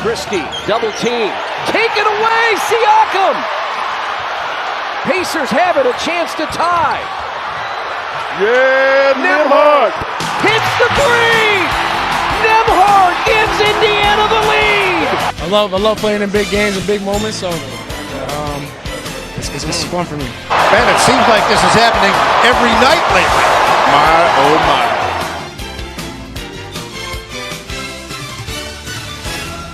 Christie, double team. Taken away, Siakam! Pacers have it, a chance to tie. Yeah, Nembhard! Hits the three! Nembhard gives Indiana the lead! I love playing in big games and big moments, so it's fun for me. Man, it seems like this is happening every night lately. My, oh my.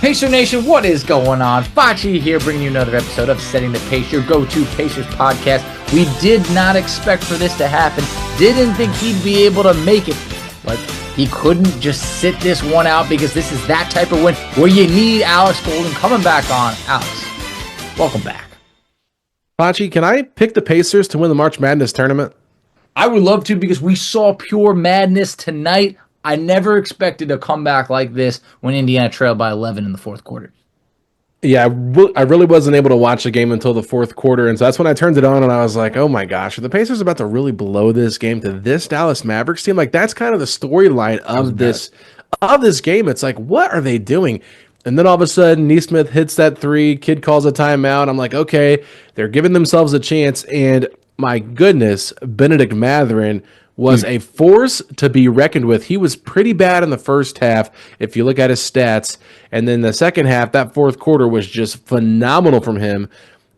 Pacer Nation, what is going on? Facci here, bringing you another episode of Setting the Pace, your go-to Pacers podcast. We did not expect for this to happen. Didn't think he'd be able to make it, but he couldn't just sit this one out because this is that type of win where you need Alex Golden coming back on. Alex, welcome back. Facci, can I pick the Pacers to win the March Madness tournament? I would love to because we saw pure madness tonight. I never expected a comeback like this when Indiana trailed by 11 in the fourth quarter. Yeah, I really wasn't able to watch the game until the fourth quarter, and so that's when I turned it on, and I was like, oh my gosh, are the Pacers about to really blow this game to this Dallas Mavericks team? Like, that's kind of the storyline of this game. It's like, what are they doing? And then all of a sudden, Nesmith hits that three, kid calls a timeout. I'm like, okay, they're giving themselves a chance, and my goodness, Benedict Mathurin was a force to be reckoned with. He was pretty bad in the first half, if you look at his stats. And then the second half, that fourth quarter was just phenomenal from him.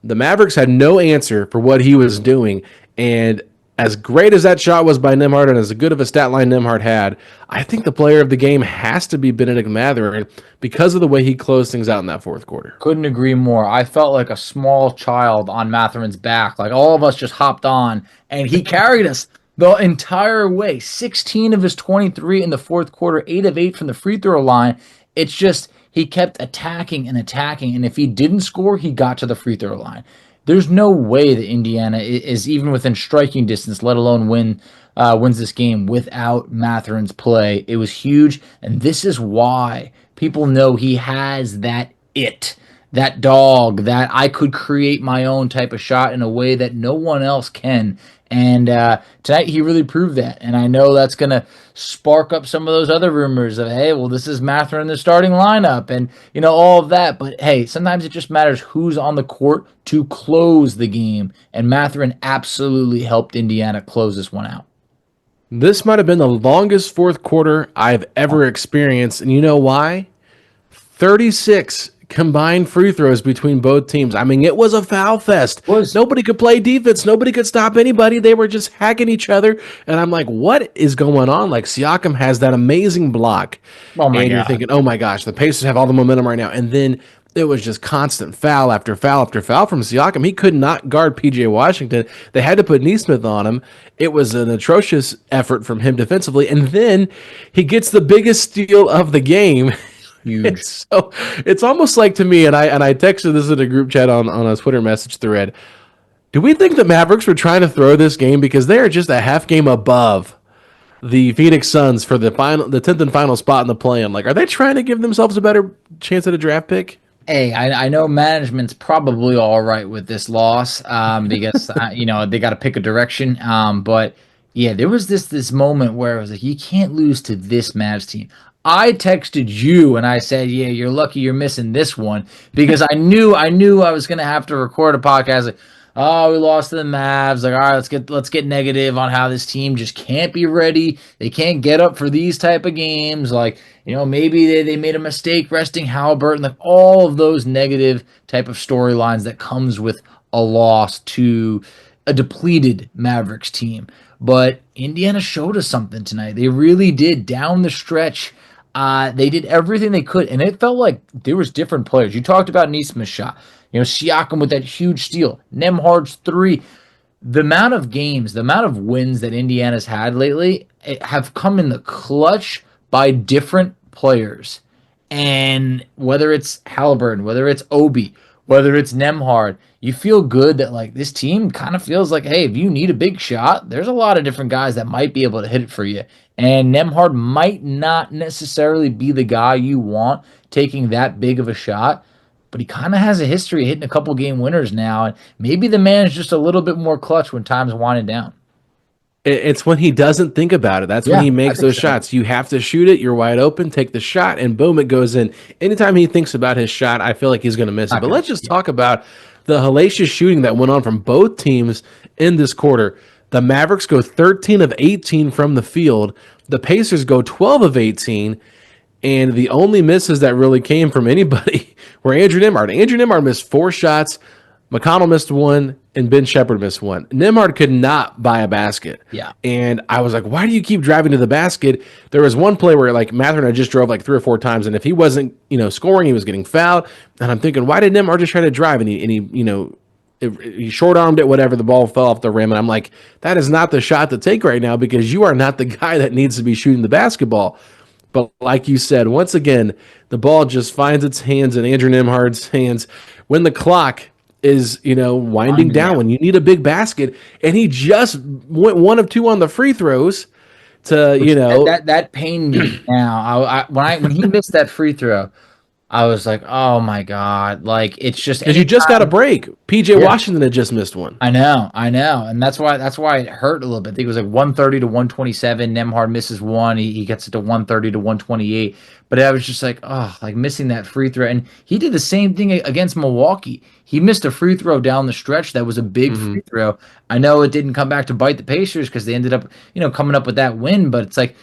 The Mavericks had no answer for what he was doing. And as great as that shot was by Nembhard and as good of a stat line Nembhard had, I think the player of the game has to be Benedict Mathurin because of the way he closed things out in that fourth quarter. Couldn't agree more. I felt like a small child on Mathurin's back. Like all of us just hopped on, and he carried us the entire way. 16 of his 23 in the fourth quarter, 8 of 8 from the free throw line. It's just he kept attacking and attacking, and if he didn't score, he got to the free throw line. There's no way that Indiana is even within striking distance, let alone wins this game without Mathurin's play. It was huge, and this is why people know he has that dog, that I could create my own type of shot in a way that no one else can. And tonight he really proved that. And I know that's going to spark up some of those other rumors of, hey, well, this is Mathurin in the starting lineup and, all of that. But, hey, sometimes it just matters who's on the court to close the game. And Mathurin absolutely helped Indiana close this one out. This might have been the longest fourth quarter I've ever experienced. And you know why? 36 combined free throws between both teams. I mean, it was a foul fest. Nobody could play defense. Nobody could stop anybody. They were just hacking each other. And I'm like, what is going on? Like, Siakam has that amazing block. Oh my God. You're thinking, oh my gosh, the Pacers have all the momentum right now. And then it was just constant foul after foul after foul from Siakam. He could not guard P.J. Washington. They had to put Nesmith on him. It was an atrocious effort from him defensively. And then he gets the biggest steal of the game. Huge. So it's almost like, to me, and I texted this in a group chat on a Twitter message thread. Do we think the Mavericks were trying to throw this game because they are just a half game above the Phoenix Suns for the 10th and final spot in the play-in? Like, are they trying to give themselves a better chance at a draft pick? Hey, I know management's probably all right with this loss because they got to pick a direction. But yeah, there was this moment where it was like, you can't lose to this Mavs team. I texted you and I said, yeah, you're lucky you're missing this one, because I knew I was going to have to record a podcast. Like, oh, we lost to the Mavs. Like, all right, let's get negative on how this team just can't be ready. They can't get up for these type of games. Like, maybe they made a mistake resting Halliburton. Like, all of those negative type of storylines that comes with a loss to a depleted Mavericks team. But Indiana showed us something tonight. They really did. Down the stretch, they did everything they could, and it felt like there was different players. You talked about Nesmith's shot. Siakam with that huge steal. Nembhard's three. The amount of games, the amount of wins that Indiana's had lately have come in the clutch by different players. And whether it's Halliburton, whether it's Obi, whether it's Nembhard, you feel good that, like, this team kind of feels like, hey, if you need a big shot, there's a lot of different guys that might be able to hit it for you. And Nembhard might not necessarily be the guy you want taking that big of a shot, but he kind of has a history of hitting a couple game winners now. And maybe the man is just a little bit more clutch when time's winding down. It's when he doesn't think about it. That's when Yeah, he I makes think those so. shots. You have to shoot it. You're wide open. Take the shot, and boom, it goes in. Anytime he thinks about his shot, I feel like he's going to miss it. Not But gonna- let's just talk about the hellacious shooting that went on from both teams in this quarter. The Mavericks go 13 of 18 from the field. The Pacers go 12 of 18. And the only misses that really came from anybody were Andrew Nembhard. Andrew Nembhard missed 4 shots. McConnell missed 1, and Ben Shepherd missed 1. Nembhard could not buy a basket. Yeah. And I was like, why do you keep driving to the basket? There was one play where like Mathurin just drove like 3 or 4 times, and if he wasn't, scoring, he was getting fouled. And I'm thinking, why did Nembhard just try to drive? And he short-armed it, whatever, the ball fell off the rim. And I'm like, that is not the shot to take right now because you are not the guy that needs to be shooting the basketball. But like you said, once again, the ball just finds its hands in Andrew Nembhard's hands when the clock is, winding down, when you need a big basket. And he just went 1 of 2 on the free throws to, that pained me now. When he missed that free throw, I was like, oh my God. Like, it's just because you just got a break. PJ Washington had just missed 1. I know. And that's why it hurt a little bit. I think it was like 130 to 127. Nembhard misses 1. He gets it to 130 to 128. But I was just like, oh, like missing that free throw. And he did the same thing against Milwaukee. He missed a free throw down the stretch that was a big free throw. I know it didn't come back to bite the Pacers because they ended up, coming up with that win. But it's like,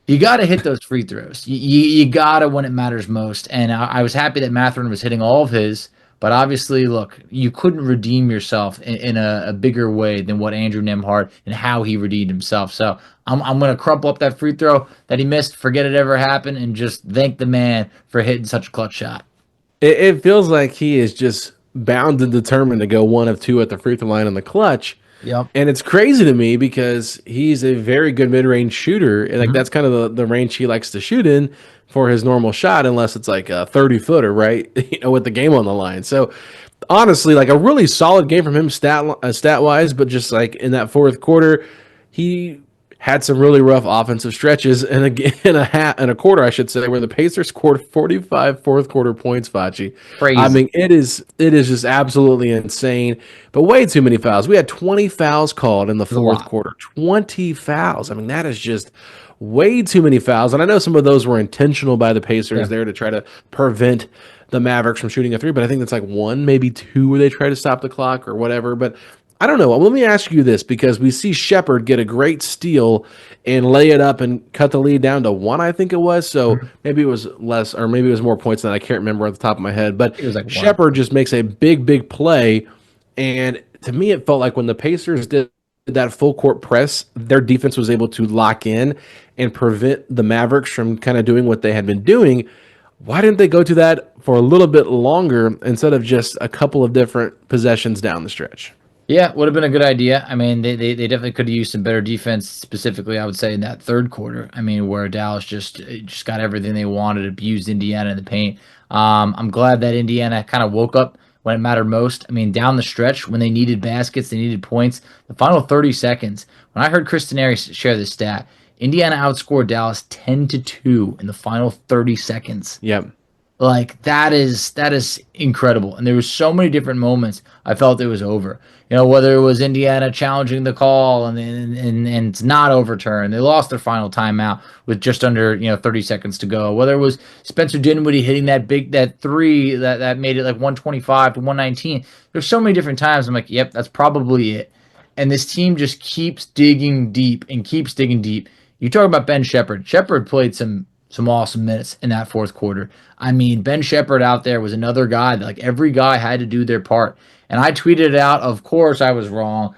you got to hit those free throws. You got to when it matters most. And I was happy that Mathurin was hitting all of his. But obviously, look, you couldn't redeem yourself in a bigger way than what Andrew Nembhard and how he redeemed himself. So I'm going to crumple up that free throw that he missed, forget it ever happened, and just thank the man for hitting such a clutch shot. It feels like he is just bound and determined to go 1 of 2 at the free throw line in the clutch. Yep. And it's crazy to me because he's a very good mid-range shooter. And like that's kind of the range he likes to shoot in for his normal shot, unless it's like a 30-footer, right? With the game on the line. So honestly, like a really solid game from him stat-wise, but just like in that fourth quarter, he had some really rough offensive stretches and a quarter, I should say, where the Pacers scored 45 fourth quarter points, Facci. Crazy. I mean, it is just absolutely insane, but way too many fouls. We had 20 fouls called in the fourth quarter. 20 fouls. I mean, that is just way too many fouls. And I know some of those were intentional by the Pacers there to try to prevent the Mavericks from shooting a 3, but I think that's like 1, maybe 2 where they try to stop the clock or whatever. But I don't know. Let me ask you this, because we see Shepherd get a great steal and lay it up and cut the lead down to 1, I think it was. So maybe it was less, or maybe it was more points than I can't remember at the top of my head. But it was like Shepherd just makes a big play. And to me, it felt like when the Pacers did that full court press, their defense was able to lock in and prevent the Mavericks from kind of doing what they had been doing. Why didn't they go to that for a little bit longer instead of just a couple of different possessions down the stretch? Yeah, would have been a good idea. I mean, they definitely could have used some better defense, specifically, I would say, in that third quarter. I mean, where Dallas just got everything they wanted, abused Indiana in the paint. I'm glad that Indiana kind of woke up when it mattered most. I mean, down the stretch, when they needed baskets, they needed points. The final 30 seconds, when I heard Chris Teneri share this stat, Indiana outscored Dallas 10-2 in the final 30 seconds. Yep. Like, that is incredible. And there were so many different moments I felt it was over. Whether it was Indiana challenging the call and it's not overturned. They lost their final timeout with just under 30 seconds to go. Whether it was Spencer Dinwiddie hitting that 3 that made it like 125 to 119. There's so many different times I'm like, yep, that's probably it. And this team just keeps digging deep and keeps digging deep. You talk about Ben Shepherd. Shepherd played some awesome minutes in that fourth quarter. I mean, Ben Shepherd out there was another guy that, like, every guy had to do their part. And I tweeted it out. Of course, I was wrong.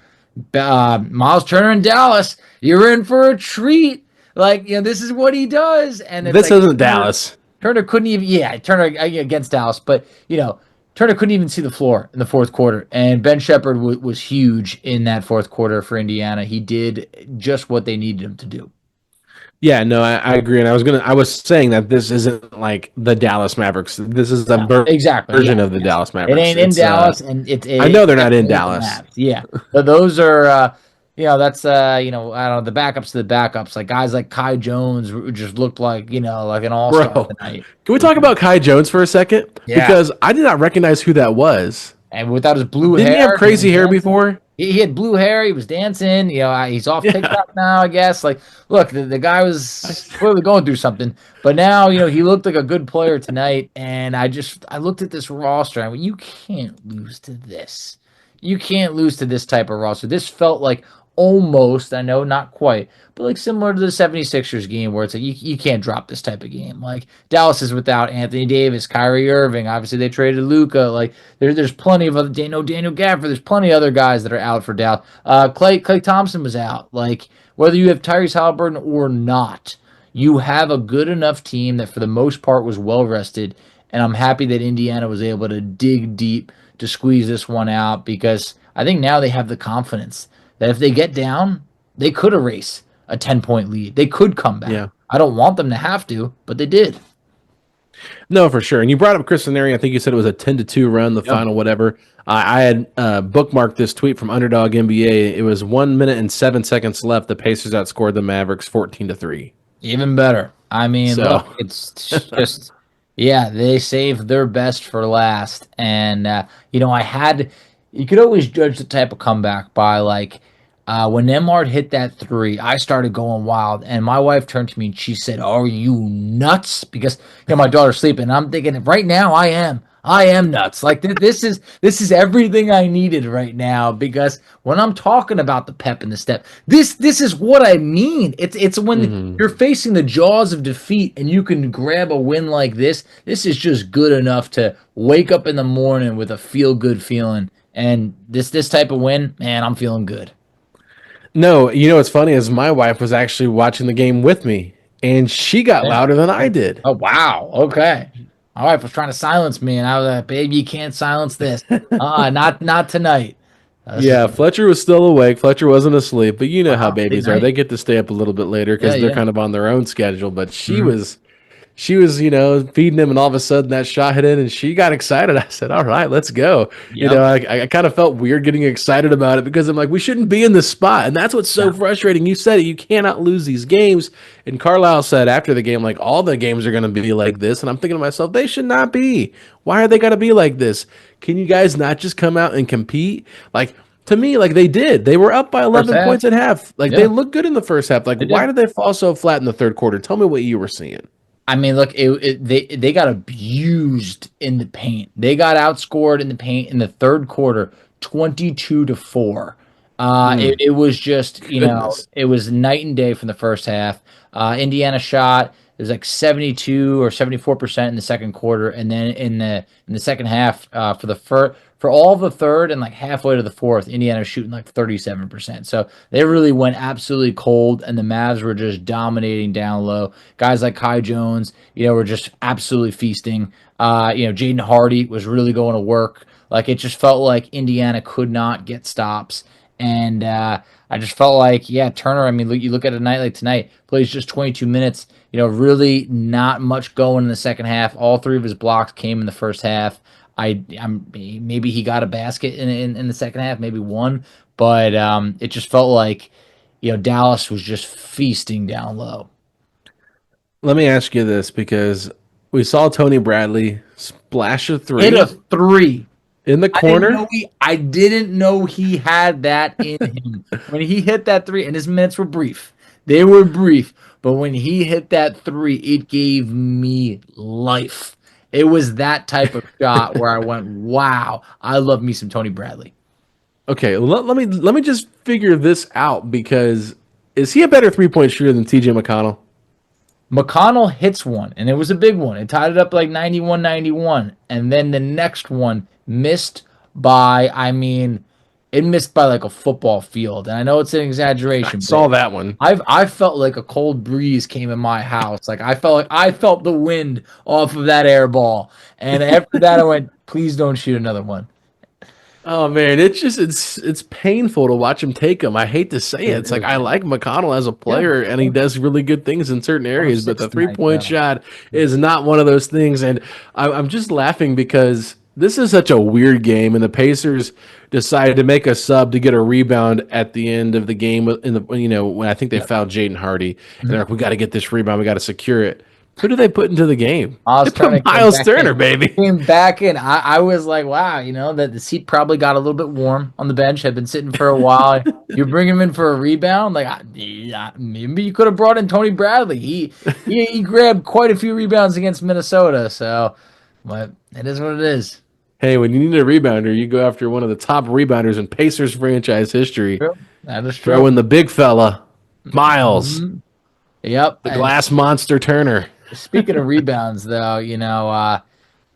Miles Turner in Dallas, you're in for a treat. Like, this is what he does. And it's this like, isn't Dallas. Turner couldn't even, Turner against Dallas, but, Turner couldn't even see the floor in the fourth quarter. And Ben Shepherd was huge in that fourth quarter for Indiana. He did just what they needed him to do. Yeah, no, I agree, and I was saying that this isn't like the Dallas Mavericks. This is a version of the Dallas Mavericks. It ain't in Dallas, and I know they're not in Dallas. Yeah, but those are, that's I don't know, the backups to the backups. Like guys like Kai Jones just looked like like an all-star tonight. Can we talk about Kai Jones for a second? Yeah. Because I did not recognize who that was. And without his blue hair, didn't he have crazy hair before? He had blue hair. He was dancing. He's off TikTok now, I guess. Like, look, the guy was clearly going through something. But now, he looked like a good player tonight. And I looked at this roster. I went, you can't lose to this. You can't lose to this type of roster. This felt like almost, I know, not quite, but like similar to the 76ers game where it's like you can't drop this type of game. Like Dallas is without Anthony Davis, Kyrie Irving. Obviously, they traded Luka. Like there's plenty of other Daniel Gafford. There's plenty of other guys that are out for Dallas. Klay Thompson was out. Like whether you have Tyrese Halliburton or not, you have a good enough team that for the most part was well rested. And I'm happy that Indiana was able to dig deep to squeeze this one out because I think now they have the confidence that if they get down, they could erase a 10-point lead. They could come back. Yeah. I don't want them to have to, but they did. No, for sure. And you brought up Chris Neri. I think you said it was a 10-2 run, the final whatever. I had bookmarked this tweet from Underdog NBA. It was 1 minute and 7 seconds left. The Pacers outscored the Mavericks 14-3. Even better. I mean, look, it's just, they saved their best for last. And, you could always judge the type of comeback by like, when Nembhard hit that three, I started going wild, and my wife turned to me and she said, "Are you nuts?" Because my daughter's sleeping, and I'm thinking, right now I am nuts. Like this is everything I needed right now. Because when I'm talking about the pep and the step, this is what I mean. It's when you're facing the jaws of defeat and you can grab a win like this. This is just good enough to wake up in the morning with a feel good feeling. And this type of win, man, I'm feeling good. No, what's funny is my wife was actually watching the game with me, and she got louder than I did. Oh, wow. Okay. My wife was trying to silence me, and I was like, baby, you can't silence this. Not tonight. Fletcher was still awake. Fletcher wasn't asleep, but you know how babies are. Night. They get to stay up a little bit later because they're kind of on their own schedule. But she was feeding him, and all of a sudden that shot hit in, and she got excited. I said, "All right, let's go." Yep. I kind of felt weird getting excited about it because I'm like, we shouldn't be in this spot, and that's what's so frustrating. You said it, you cannot lose these games, and Carlisle said after the game, like all the games are going to be like this, and I'm thinking to myself, they should not be. Why are they going to be like this? Can you guys not just come out and compete? Like. To me, like they did. They were up by 11 points at half. Like they looked good in the first half. Like why did they fall so flat in the third quarter? Tell me what you were seeing. I mean, look, they got abused in the paint. They got outscored in the paint in the third quarter, 22-4. It was just, it was night and day from the first half. Indiana shot, it was like 72 or 74% in the second quarter, and then in the second half, for all of the third and like halfway to the fourth, Indiana was shooting like 37%. So they really went absolutely cold, and the Mavs were just dominating down low. Guys like Kai Jones, were just absolutely feasting. Jaden Hardy was really going to work. Like it just felt like Indiana could not get stops. And I just felt like, Turner, I mean, you look at a night like tonight, plays just 22 minutes, really not much going in the second half. All three of his blocks came in the first half. Maybe he got a basket in the second half, maybe one, but it just felt like, Dallas was just feasting down low. Let me ask you this, because we saw Tony Bradley splash a three. Hit a three. In the corner? I didn't know he had that in him. When he hit that three, and his minutes were brief. They were brief. But when he hit that three, it gave me life. It was that type of shot where I went, wow, I love me some Tony Bradley. Okay, let me just figure this out, because is he a better three-point shooter than TJ McConnell? McConnell hits one, and it was a big one. It tied it up like 91-91. And then the next one missed by, it missed by like a football field. And I know it's an exaggeration. I saw that one. I felt like a cold breeze came in my house. Like I felt the wind off of that air ball. And after that I went, please don't shoot another one. Oh man, it's painful to watch him take them. I hate to say it. It's like I like McConnell as a player, and he does really good things in certain areas, but the 3-point shot is not one of those things. And I'm just laughing because this is such a weird game, and the Pacers decided to make a sub to get a rebound at the end of the game when I think they fouled Jaden Hardy. And they're like, we got to get this rebound, we got to secure it. Who do they put into the game? Miles They put Turner Miles Turner, baby. came back in. I was like, wow, that the seat probably got a little bit warm on the bench. Had been sitting for a while. You're bringing him in for a rebound. Like, maybe you could have brought in Tony Bradley. He grabbed quite a few rebounds against Minnesota. So, but it is what it is. Hey, when you need a rebounder, you go after one of the top rebounders in Pacers franchise history. True. That is true. Throw in the big fella, Miles, Yep. the glass monster Turner. Speaking of rebounds, though,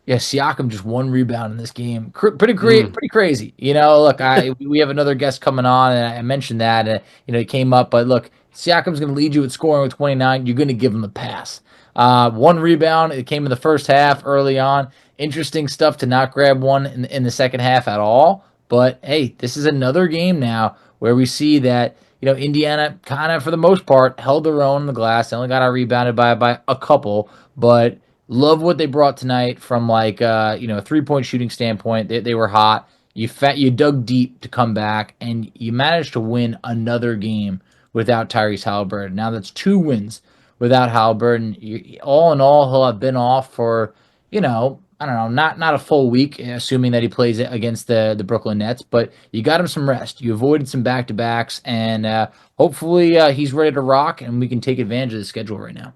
Siakam just 1 rebound in this game. Pretty crazy. Look, we have another guest coming on, and I mentioned that, it came up. But look, Siakam's going to lead you with scoring with 29. You're going to give him a pass. 1 rebound. It came in the first half early on. Interesting stuff to not grab one in the second half at all. But hey, this is another game now where we see that Indiana kind of for the most part held their own in the glass. They only got out rebounded by a couple, but love what they brought tonight from a 3-point shooting standpoint. They were hot. You dug deep to come back, and you managed to win another game without Tyrese Halliburton. Now that's 2 wins without Halliburton. All in all, he'll have been off for I don't know, not a full week, assuming that he plays against the Brooklyn Nets, but you got him some rest. You avoided some back-to-backs, and hopefully he's ready to rock, and we can take advantage of the schedule right now.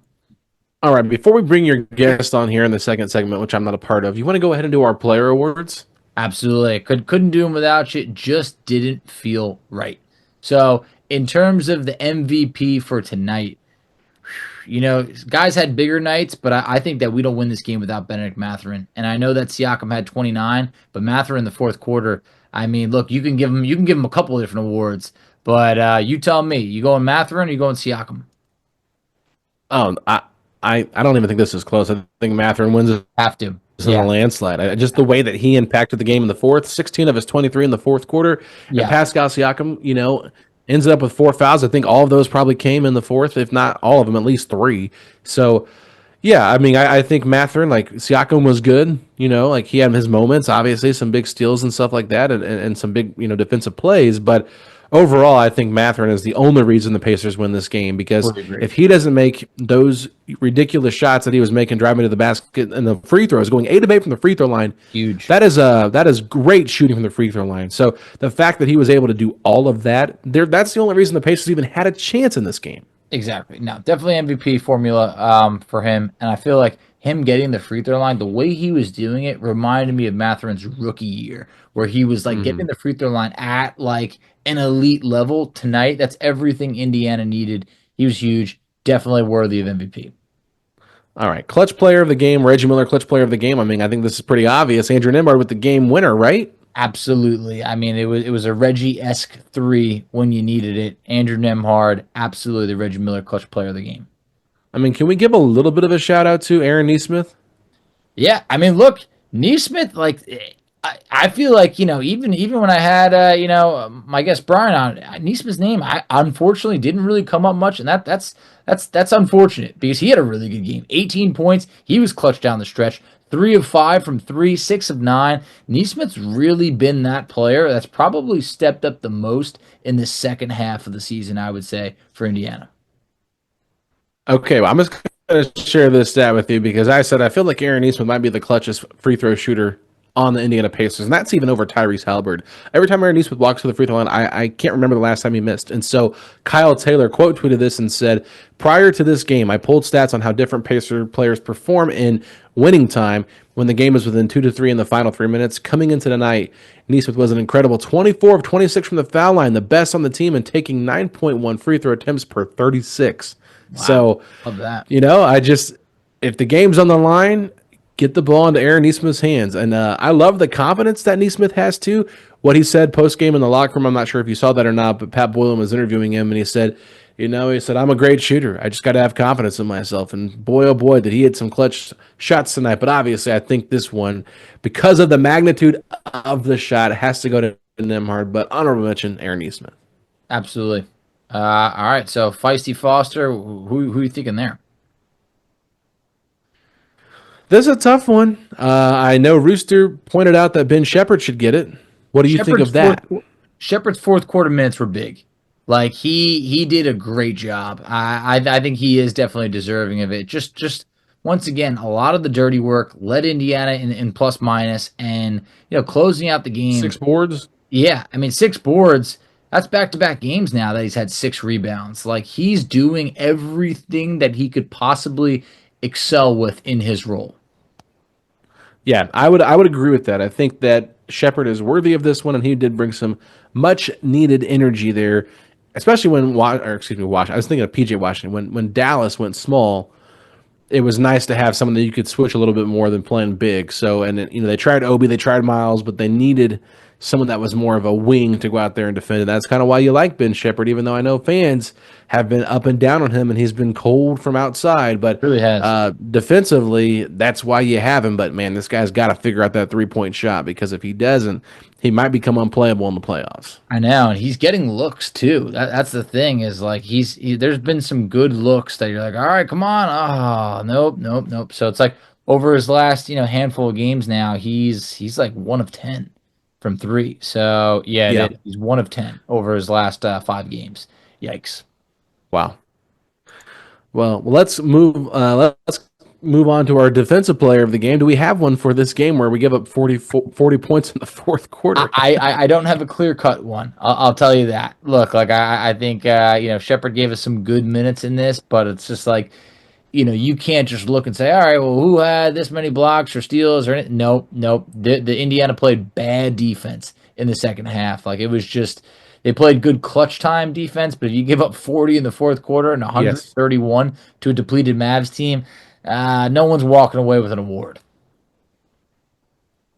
All right, before we bring your guest on here in the second segment, which I'm not a part of, you want to go ahead and do our player awards? Absolutely. Couldn't do them without you. Just didn't feel right. So in terms of the MVP for tonight, guys had bigger nights, but I think that we don't win this game without Benedict Mathurin. And I know that Siakam had 29, but Mathurin in the fourth quarter, I mean, look, you can give him a couple of different awards, but you tell me, you going Mathurin or you going Siakam? I don't even think this is close. I think Mathurin wins it. Have to. In a landslide. Just the way that he impacted the game in the fourth, 16 of his 23 in the fourth quarter. Yeah. And Pascal Siakam, ends up with 4 fouls. I think all of those probably came in the fourth, if not all of them, at least 3. So, yeah, I mean, I think Mathurin, Siakam was good. He had his moments, obviously, some big steals and stuff like that, and some big, defensive plays. But overall, I think Mathurin is the only reason the Pacers win this game, because if he doesn't make those ridiculous shots that he was making driving to the basket and the free throws, going 8 of 8 from the free throw line, huge. That is great shooting from the free throw line. So the fact that he was able to do all of that, that's the only reason the Pacers even had a chance in this game. Exactly. No, definitely MVP formula for him, and I feel like him getting the free throw line, the way he was doing it reminded me of Mathurin's rookie year, where he was getting the free throw line at an elite level. Tonight, that's everything Indiana needed. He was huge, definitely worthy of MVP. All right, clutch player of the game, Reggie Miller, clutch player of the game. I mean, I think this is pretty obvious. Andrew Nembhard with the game winner, right? Absolutely. I mean, it was a Reggie-esque 3 when you needed it. Andrew Nembhard, absolutely the Reggie Miller clutch player of the game. I mean, can we give a little bit of a shout out to Aaron Nesmith? Yeah, I mean, look, Nesmith, I feel like, even when I had, my guest Brian on, Nesmith's name, I unfortunately didn't really come up much, and that's unfortunate, because he had a really good game. 18 points, he was clutch down the stretch, 3 of 5 from 3, 6 of 9. Nesmith's really been that player that's probably stepped up the most in the second half of the season, I would say, for Indiana. Okay, well, I'm just going to share this stat with you, because I said I feel like Aaron Nesmith might be the clutchest free throw shooter on the Indiana Pacers, and that's even over Tyrese Halliburton. Every time Aaron Nesmith walks to the free throw line, I can't remember the last time he missed. And so Kyle Taylor quote tweeted this and said, prior to this game, I pulled stats on how different Pacer players perform in winning time when the game is within 2 to 3 in the final 3 minutes. Coming into the night, Nesmith was an incredible 24 of 26 from the foul line, the best on the team, and taking 9.1 free throw attempts per 36. Wow. So, love that. If the game's on the line, get the ball into Aaron Nesmith's hands. And I love the confidence that Nesmith has, too. What he said post-game in the locker room, I'm not sure if you saw that or not, but Pat Boylan was interviewing him, and he said, I'm a great shooter. I just got to have confidence in myself. And boy, oh boy, did he hit some clutch shots tonight. But obviously, I think this one, because of the magnitude of the shot, has to go to Nembhard. But honorable mention, Aaron Nesmith. Absolutely. All right, so Feisty Foster, who are you thinking there? This is a tough one. I know Rooster pointed out that Ben Shepherd should get it. What do you think of that? Shepherd's fourth quarter minutes were big. He did a great job. I think he is definitely deserving of it. Just once again, a lot of the dirty work led Indiana in plus minus, and closing out the game. 6 boards. Yeah, I mean 6 boards. That's back-to-back games now that he's had 6 rebounds. Like, he's doing everything that he could possibly excel with in his role. Yeah, I would agree with that. I think that Shepherd is worthy of this one, and he did bring some much needed energy there, especially when Washington. I was thinking of PJ Washington when Dallas went small. It was nice to have someone that you could switch a little bit more than playing big. So, and they tried Obi, they tried Miles, but they needed someone that was more of a wing to go out there and defend. And that's kind of why you like Ben Shepherd, even though I know fans have been up and down on him, and he's been cold from outside. But really has. Defensively, that's why you have him. But, man, this guy's got to figure out that three-point shot, because if he doesn't, he might become unplayable in the playoffs. I know, and he's getting looks too. That's the thing, is like there's been some good looks that you're like, all right, come on. Oh, nope. So it's like over his last handful of games now, he's like 1 of 10 from 3. So yeah. He's 1 of 10 over his last 5 games. Yikes! Wow. Well, let's move. Let's move on to our defensive player of the game. Do we have one for this game where we give up 40 points in the fourth quarter? I don't have a clear-cut one. I'll tell you that. Look, like I think Shepherd gave us some good minutes in this, but it's just like you can't just look and say, all right, well, who had this many blocks or steals or anything? Nope. The Indiana played bad defense in the second half. Like, it was just they played good clutch time defense, but if you give up 40 in the fourth quarter and 131 to a depleted Mavs team, no one's walking away with an award.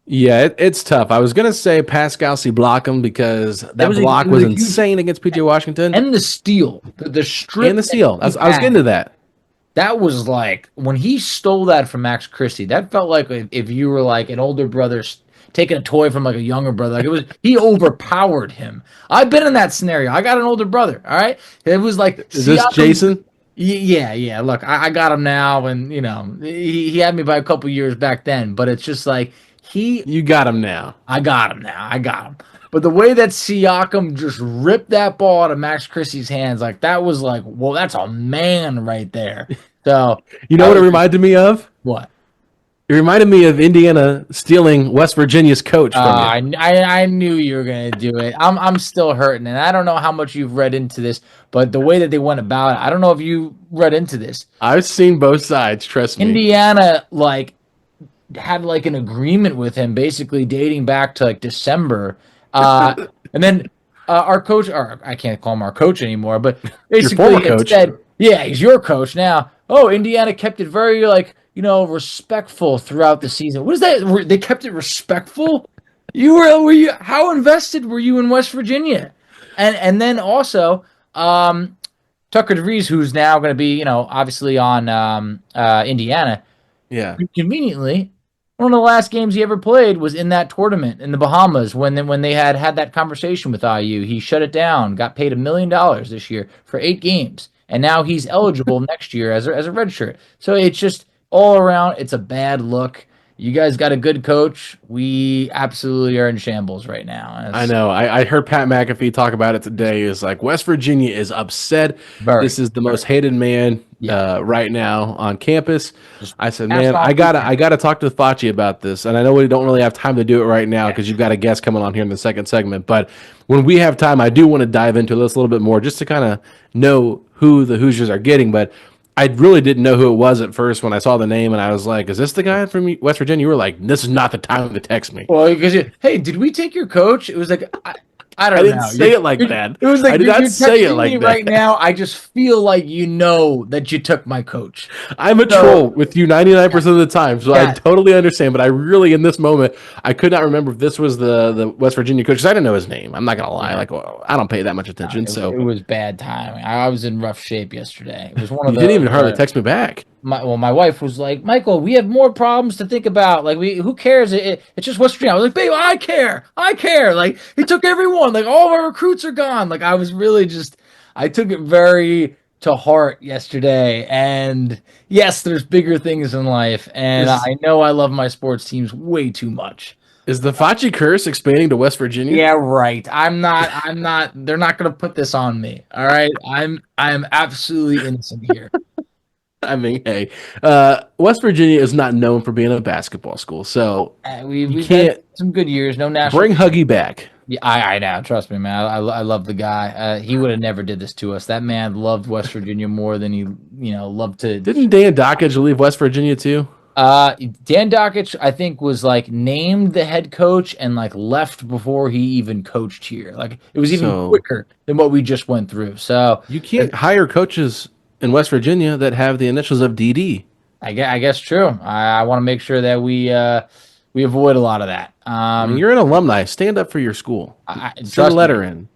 Yeah, it's tough. I was going to say Pascal Siakam because that block was insane against PJ Washington. And the steal. The strip. And the steal. I was getting to that. That was like, when he stole that from Max Christie, that felt like if you were like an older brother taking a toy from like a younger brother. Like, he overpowered him. I've been in that scenario. I got an older brother, all right? It was like... Is this Jason? Yeah. Look, I got him now, and, he had me by a couple years back then, but it's just like, You got him now. I got him. But the way that Siakam just ripped that ball out of Max Christie's hands, like, that was like, well, that's a man right there. So you know what it reminded me of? What? It reminded me of Indiana stealing West Virginia's coach from you. I knew you were going to do it. I'm still hurting, and I don't know how much you've read into this, but the way that they went about it, I don't know if you read into this. I've seen both sides, trust me. Indiana, had an agreement with him, basically dating back to December. And then our coach, or I can't call him our coach anymore, but basically it said, yeah, he's your coach now. Oh, Indiana kept it very respectful throughout the season. What is that? They kept it respectful? Were you how invested were you in West Virginia? And then also Tucker DeVries, who's now going to be obviously on Indiana. Yeah. Conveniently, one of the last games he ever played was in that tournament in the Bahamas when they had that conversation with IU. He shut it down, got paid $1 million this year for 8 games, and now he's eligible next year as a redshirt. So it's just all around, it's a bad look. You guys got a good coach. We absolutely are in shambles right now. I know. I heard Pat McAfee talk about it today. He was like, West Virginia is upset. This is the most hated man right now on campus. I said, man, I gotta talk to Facci about this. And I know we don't really have time to do it right now because you've got a guest coming on here in the second segment. But when we have time, I do want to dive into this a little bit more just to kind of know who the Hoosiers are getting. But I really didn't know who it was at first when I saw the name, and I was like, is this the guy from West Virginia? You were like, this is not the time to text me. Well, because hey, did we take your coach? It was like, I don't know. I didn't say it like that. It was like, I did not say it like that. Right now, I just feel like that you took my coach. I'm a troll with you 99% of the time, so I totally understand. But I really, in this moment, I could not remember if this was the West Virginia coach because I didn't know his name. I'm not gonna lie, I don't pay that much attention. So it was bad timing. I was in rough shape yesterday. It was one of you didn't even hardly text me back. My wife was like, Michael, we have more problems to think about. Like, who cares? It's just West Virginia. I was like, babe, I care. Like, he took everyone. Like, all of our recruits are gone. Like, I was really I took it very to heart yesterday. And yes, there's bigger things in life. And I know I love my sports teams way too much. Is the Facci curse expanding to West Virginia? Yeah, right. I'm not, they're not going to put this on me. All right. I'm absolutely innocent here. I mean, hey, West Virginia is not known for being a basketball school, so you We've had can't some good years. No national. bring Huggy back. Yeah, I know. Trust me, man. I love the guy. He would have never did this to us. That man loved West Virginia more than he, loved to. Didn't Dan Dockage leave West Virginia too? Dan Dockich, I think, was like named the head coach and like left before he even coached here. Like it was even So quicker than what we just went through. So you can't hire coaches in West Virginia that have the initials of DD. I guess true. I want to make sure that we avoid a lot of that. I mean, you're an alumni. Stand up for your school. Send a letter in.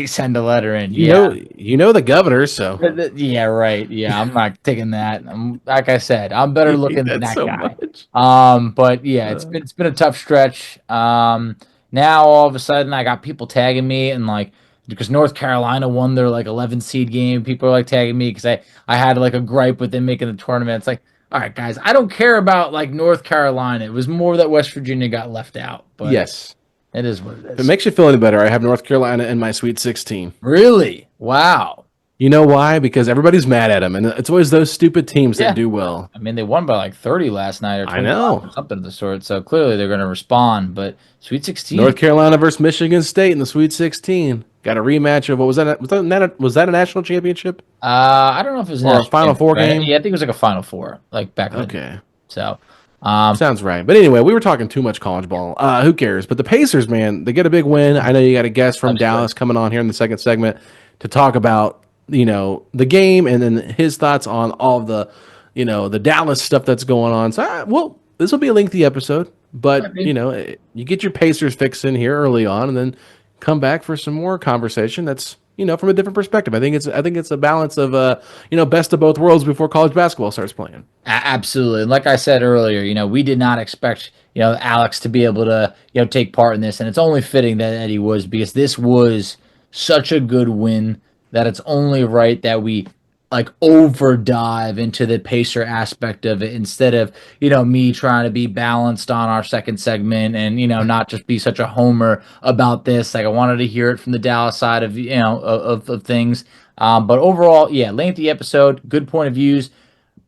Send a letter in. You know the governor, so Yeah, right. Yeah, I'm not taking that. Like I said, I'm better looking than that so guy. much. But yeah, it's been a tough stretch. Now all of a sudden I got people tagging me and like because North Carolina won their like 11 seed game, people are like tagging me because I had like a gripe with them making the tournament. It's like, all right, guys, I don't care about like North Carolina. It was more that West Virginia got left out. But Yes. it is what it If is. it makes you feel any better, I have North Carolina in my Sweet 16. Really? Wow. You know why? Because everybody's mad at them, and it's always those stupid teams Yeah. that do well. I mean, they won by like 30 last night or 25 know. or something of the sort. So clearly they're going to respond. But Sweet 16. North Carolina versus Michigan State in the Sweet 16. Got a rematch of what was that? Was that a national championship? I don't know if it was Or a Final Four game? Yeah, I think it was like a Final Four, like back in the day. Okay. So, Sounds right. But anyway, we were talking too much college ball. Who cares? But the Pacers, man, they get a big win. I know you got a guest from Dallas coming on here in the second segment to talk about, the game and then his thoughts on all of the, the Dallas stuff that's going on. So, this will be a lengthy episode, but, you get your Pacers fix in here early on and then come back for some more conversation that's, from a different perspective. I think it's a balance of, best of both worlds before college basketball starts playing. Absolutely. And like I said earlier, we did not expect, Alex to be able to, take part in this. And it's only fitting that he was because this was such a good win that it's only right that we like over dive into the Pacer aspect of it instead of, me trying to be balanced on our second segment and, not just be such a homer about this. Like I wanted to hear it from the Dallas side of, of things. But overall, yeah, lengthy episode, good point of views.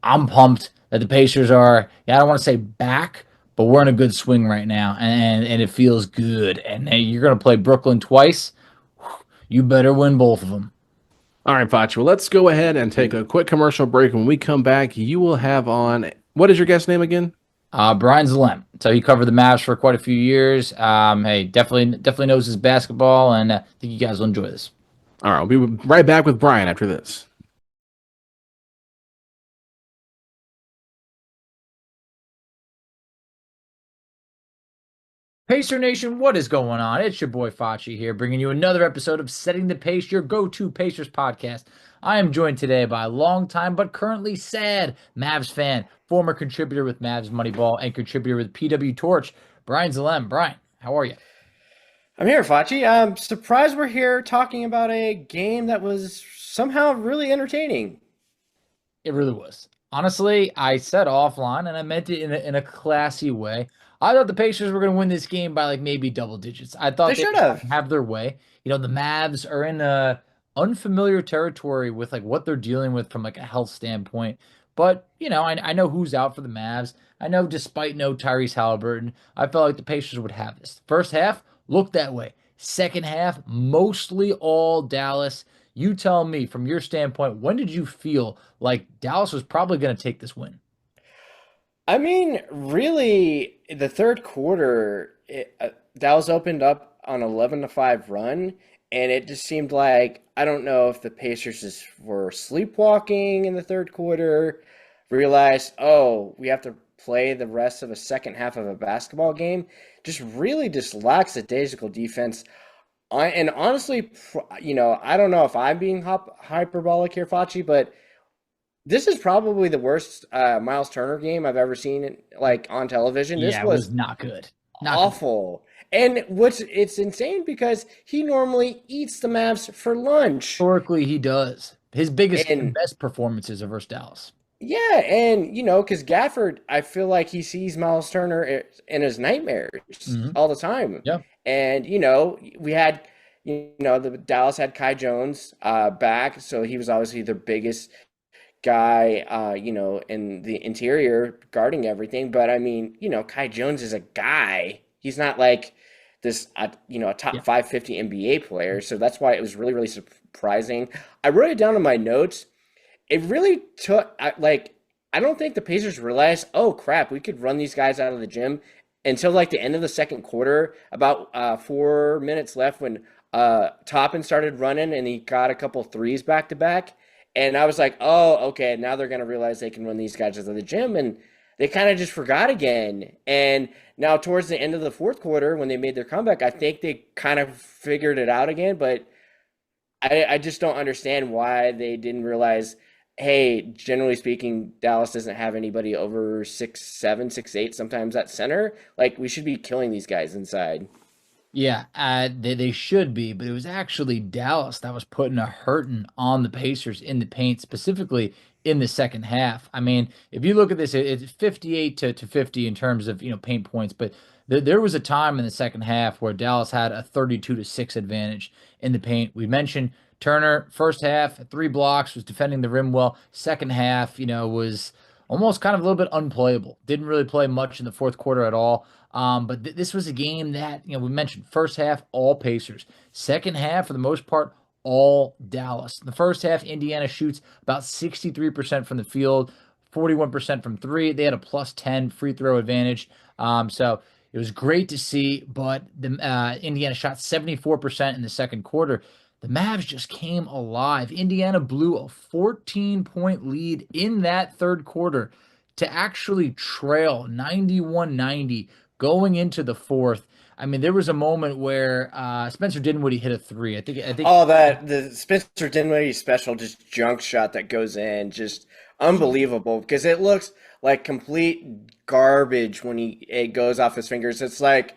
I'm pumped that the Pacers are, I don't want to say back, but we're in a good swing right now and it feels good. And you're going to play Brooklyn twice. You better win both of them. All right, Facci, well, let's go ahead and take a quick commercial break. When we come back, you will have on, what is your guest name again? Brian Zilem. So he covered the Mavs for quite a few years. Hey, definitely knows his basketball, and I think you guys will enjoy this. All right, we'll be right back with Brian after this. Pacer Nation, what is going on? It's your boy Facci here, bringing you another episode of Setting the Pace, your go-to Pacers podcast. I am joined today by a longtime but currently sad Mavs fan, former contributor with Mavs Moneyball, and contributor with PW Torch, Brian Zilem. Brian, how are you? I'm here, Facci. I'm surprised we're here talking about a game that was somehow really entertaining. It really was. Honestly, I said offline, and I meant it in a classy way. I thought the Pacers were going to win this game by like maybe double digits. I thought They should have their way. The Mavs are in a unfamiliar territory with like what they're dealing with from like a health standpoint. But, I know who's out for the Mavs. I know despite no Tyrese Halliburton, I felt like the Pacers would have this. First half looked that way. Second half, mostly all Dallas. You tell me from your standpoint, when did you feel like Dallas was probably going to take this win? I mean, really, the third quarter, Dallas opened up on 11-5 run, and it just seemed like, I don't know if the Pacers just were sleepwalking in the third quarter, realized, oh, we have to play the rest of a second half of a basketball game. Just really just lacks the daisical defense. And honestly, I don't know if I'm being hyperbolic here, Facci, but this is probably the worst Miles Turner game I've ever seen on television. This was not good. Awful. And it's insane because he normally eats the Mavs for lunch. Historically, he does. His biggest and best performances are versus Dallas. Yeah, and because Gafford, I feel like he sees Miles Turner in his nightmares all the time. Yeah. And we had the Dallas had Kai Jones back, so he was obviously their biggest guy, in the interior guarding everything. But I mean, Kai Jones is a guy. He's not like this, a top 550 NBA player. So that's why it was really, really surprising. I wrote it down in my notes. It really took, I don't think the Pacers realized, oh crap, we could run these guys out of the gym until like the end of the second quarter, about 4 minutes left when Toppin started running and he got a couple threes back to back. And I was like, oh, okay, now they're going to realize they can run these guys out of the gym. And they kind of just forgot again. And now towards the end of the fourth quarter, when they made their comeback, I think they kind of figured it out again. But I just don't understand why they didn't realize, hey, generally speaking, Dallas doesn't have anybody over 6'7", 6'8", sometimes at center. Like, we should be killing these guys inside. Yeah, they should be, but it was actually Dallas that was putting a hurting on the Pacers in the paint, specifically in the second half. I mean, if you look at this, it's 58 to 50 in terms of paint points, but there was a time in the second half where Dallas had a 32-6 advantage in the paint. We mentioned Turner, first half, 3 blocks, was defending the rim well. Second half, was almost kind of a little bit unplayable. Didn't really play much in the fourth quarter at all. But this was a game that, we mentioned first half, all Pacers. Second half, for the most part, all Dallas. In the first half, Indiana shoots about 63% from the field, 41% from 3. They had a plus 10 free throw advantage. So it was great to see, but the Indiana shot 74% in the second quarter. The Mavs just came alive. Indiana blew a 14-point lead in that third quarter to actually trail 91-90 going into the fourth. I mean, there was a moment where Spencer Dinwiddie hit a 3. I think. Oh, the Spencer Dinwiddie special just junk shot that goes in, just unbelievable, because it looks like complete garbage when it goes off his fingers. It's like,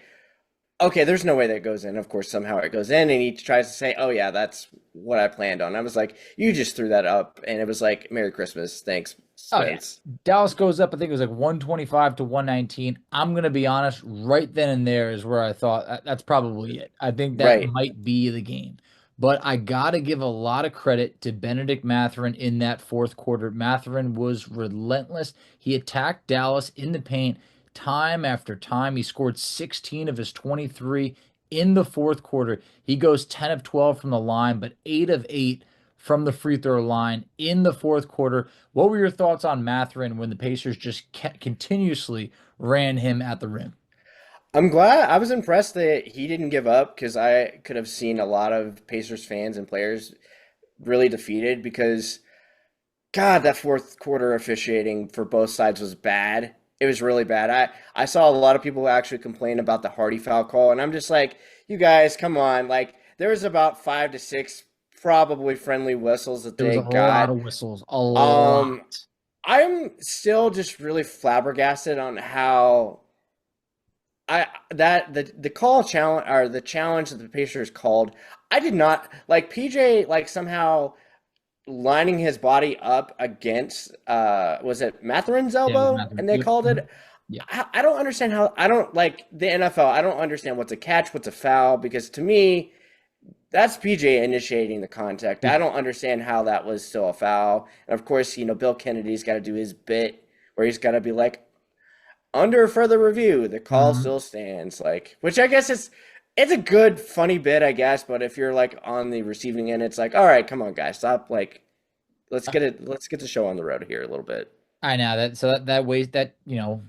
okay, there's no way that goes in. Of course, somehow it goes in, and he tries to say, oh yeah, that's what I planned on. I was like, you just threw that up, and it was like, Merry Christmas, thanks, Spence. Oh, yeah. Dallas goes up, I think it was like 125 to 119. I'm going to be honest, right then and there is where I thought that's probably it. I think that might be the game. But I got to give a lot of credit to Benedict Mathurin in that fourth quarter. Mathurin was relentless. He attacked Dallas in the paint time after time. He scored 16 of his 23 in the fourth quarter. He goes 10 of 12 from the line, but 8 of 8 from the free throw line in the fourth quarter. What were your thoughts on Mathurin when the Pacers just continuously ran him at the rim? I'm glad. I was impressed that he didn't give up, because I could have seen a lot of Pacers fans and players really defeated, because, God, that fourth quarter officiating for both sides was bad. It was really bad. I saw a lot of people actually complain about the Hardy foul call, and I'm just like, you guys, come on. Like, there was about 5 to 6 probably friendly whistles that they got. There was a lot of whistles. A lot. I'm still just really flabbergasted on how the call challenge, or the challenge that the Pacers called. I did not like PJ somehow lining his body up against was it Mathurin's elbow, and they called it. Yeah. I don't understand how. I don't like the NFL. I don't understand what's a catch, what's a foul, because to me, that's PJ initiating the contact. I don't understand how that was still a foul. And of course, Bill Kennedy's got to do his bit where he's got to be like, under further review, the call still stands. Like, which I guess it's a good, funny bit, I guess. But if you're like on the receiving end, it's like, all right, come on, guys, stop. Like, let's get the show on the road here a little bit. I know that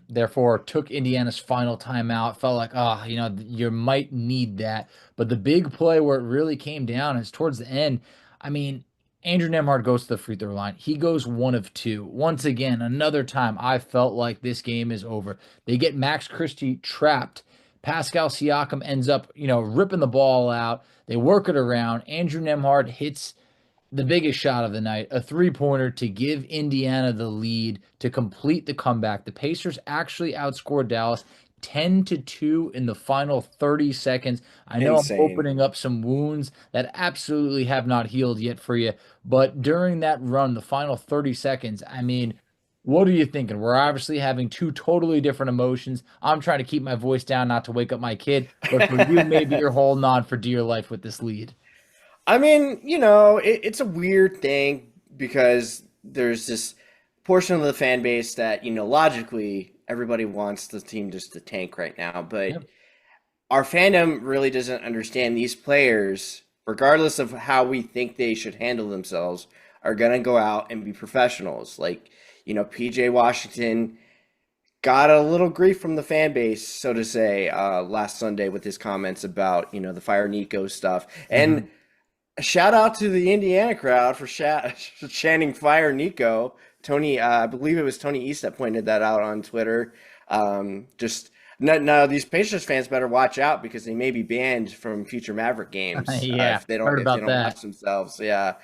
therefore took Indiana's final timeout. Felt like, you might need that. But the big play where it really came down is towards the end. I mean, Andrew Nembhard goes to the free throw line. He goes 1 of 2. Once again, another time I felt like this game is over. They get Max Christie trapped. Pascal Siakam ends up, ripping the ball out. They work it around. Andrew Nembhard hits the biggest shot of the night, a 3-pointer to give Indiana the lead to complete the comeback. The Pacers actually outscored Dallas 10-2 in the final 30 seconds. I know Insane. I'm opening up some wounds that absolutely have not healed yet for you, but during that run, the final 30 seconds, I mean, what are you thinking? We're obviously having 2 totally different emotions. I'm trying to keep my voice down not to wake up my kid, but for you, maybe you're holding on for dear life with this lead. I mean, it's a weird thing, because there's this portion of the fan base that, logically everybody wants the team just to tank right now, but our fandom really doesn't understand these players, regardless of how we think they should handle themselves, are going to go out and be professionals. Like, PJ Washington got a little grief from the fan base, so to say, last Sunday with his comments about, the Fire Nico stuff. And shout out to the Indiana crowd for chanting Fire Nico. Tony, I believe it was Tony East that pointed that out on Twitter. Now these Pacers fans better watch out because they may be banned from future Maverick games if they don't watch themselves. Yeah.